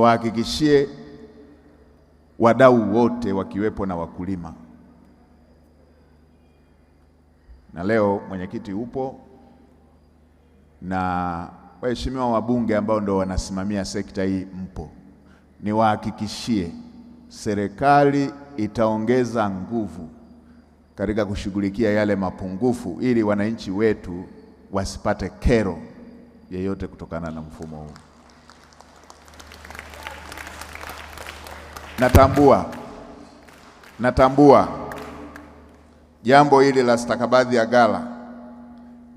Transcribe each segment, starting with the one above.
niwahakikishie wadau wote wakiwepo na wakulima, na leo mwenyekiti upo na waheshimiwa wabunge ambao ndio wanasimamia sekta hii mpo, niwahakikishie serikali itaongeza nguvu katika kushughulikia yale mapungufu ili wananchi wetu wasipate kero yeyote kutokana na mfumo huu. Natambua jambo hili la stakabadhi ya ghala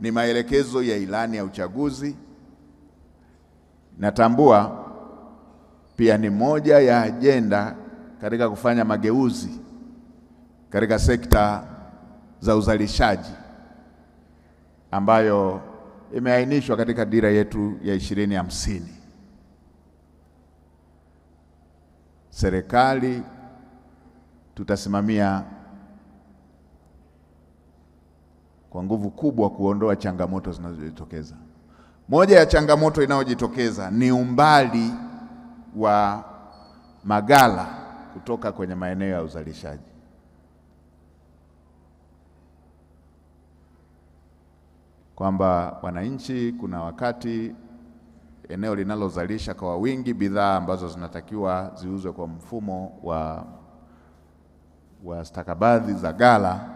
ni maelekezo ya ilani ya uchaguzi. Natambua pia ni moja ya ajenda katika kufanya mageuzi katika sekta za uzalishaji ambayo imeainishwa katika dira yetu ya 2050. Serikali tutasimamia kwa nguvu kubwa kuondoa changamoto zinazojitokeza. Moja ya changamoto inayojitokeza ni umbali wa maghala kutoka kwenye maeneo ya uzalishaji. Kwamba wananchi, kuna wakati eneo linalozalisha kwa wingi bidhaa ambazo zinatakiwa ziuzwe kwa mfumo wa stakabadhi za ghala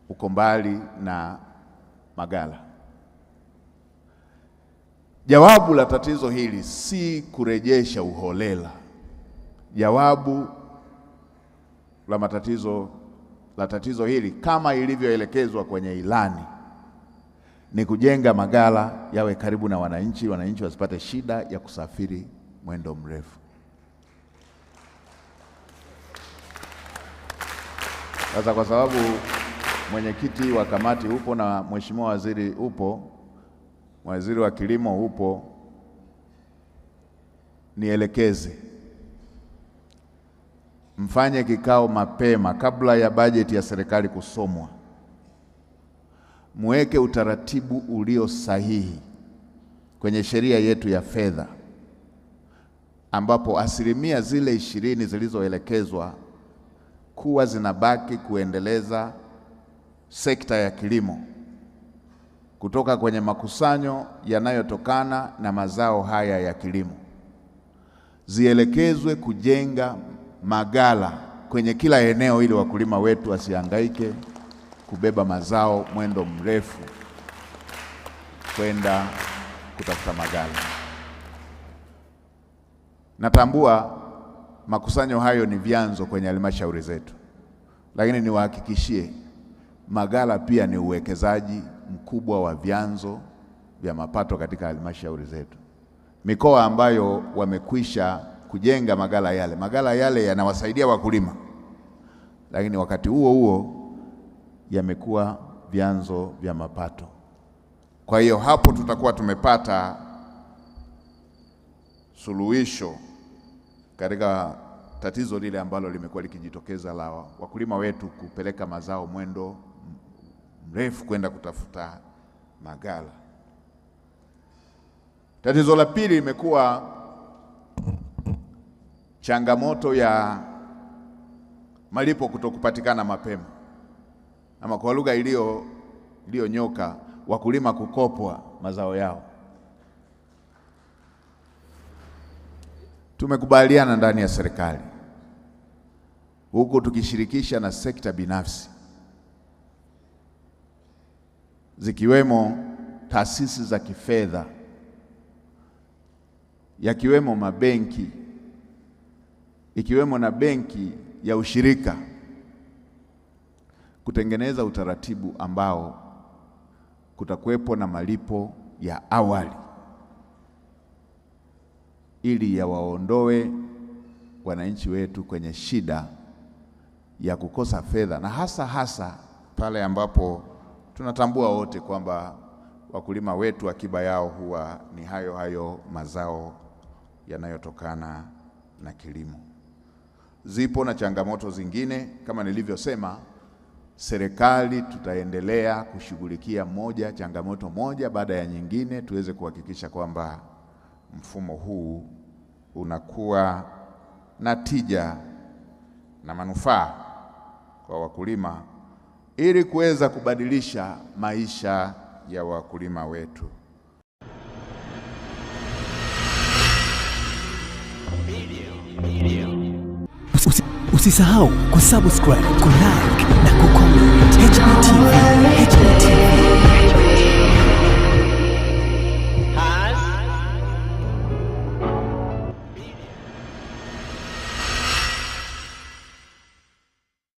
uko mbali na maghala. Jawabu la tatizo hili si kurejesha uholela. Jawabu la tatizo hili kama ilivyoelekezwa kwenye ilani ni kujenga maghala yawe karibu na wananchi, wananchi wasipate shida ya kusafiri mwendo mrefu. Sasa kwa sababu mwenyekiti wa kamati upo na mheshimiwa waziri upo, waziri wa kilimo upo, nielekeze mfanye kikao mapema kabla ya bajeti ya serikali kusomwa. Muweke utaratibu ulio sahihi kwenye sheria yetu ya fedha, ambapo asilimia zile 20 zilizoelekezwa kuwa zinabaki kuendeleza sekta ya kilimo kutoka kwenye makusanyo yanayotokana na mazao haya ya kilimo, zielekezwe kujenga maghala kwenye kila eneo ili wakulima wetu wasihangaike kubeba mazao mwendo mrefu kwenda kutafuta maghala. Natambua makusanyo hayo ni vyanzo kwenye halmashauri zetu, lakini niwahakikishie maghala pia ni uwekezaji mkubwa wa vyanzo vya mapato katika halmashauri zetu. Mikoa ambayo wamekwisha kujenga maghala yale yanawasaidia wakulima, lakini wakati huo huo yamekuwa vyanzo vya mapato. Kwa hiyo hapo tutakuwa tumepata suluhisho katika tatizo lile ambalo limekuwa likijitokeza la wakulima wetu kupeleka mazao mwendo mrefu kwenda kutafuta maghala. Tatizo la pili limekuwa changamoto ya malipo kutokupatikana mapema, ama kwa lugha iliyonyoka, wakulima kukopwa mazao yao. Tumekubaliana ndani ya serikali, huku tukishirikisha na sekta binafsi zikiwemo taasisi za kifedha, yakiwemo mabenki, ikiwemo na benki ya ushirika, kutengeneza utaratibu ambao kutakuwepo na malipo ya awali ili yawaondoe wananchi wetu kwenye shida ya kukosa fedha, na hasa pale ambapo tunatambua wote kwamba wakulima wetu akiba yao huwa ni hayo mazao yanayotokana na kilimo. Zipo na changamoto zingine kama nilivyosema. Serikali tutaendelea kushughulikia changamoto moja baada ya nyingine, tuweze kuhakikisha kwamba mfumo huu unakuwa na tija na manufaa kwa wakulima ili kuweza kubadilisha maisha ya wakulima wetu. Usisahau kusubscribe, kulike na kucomment. HBTV.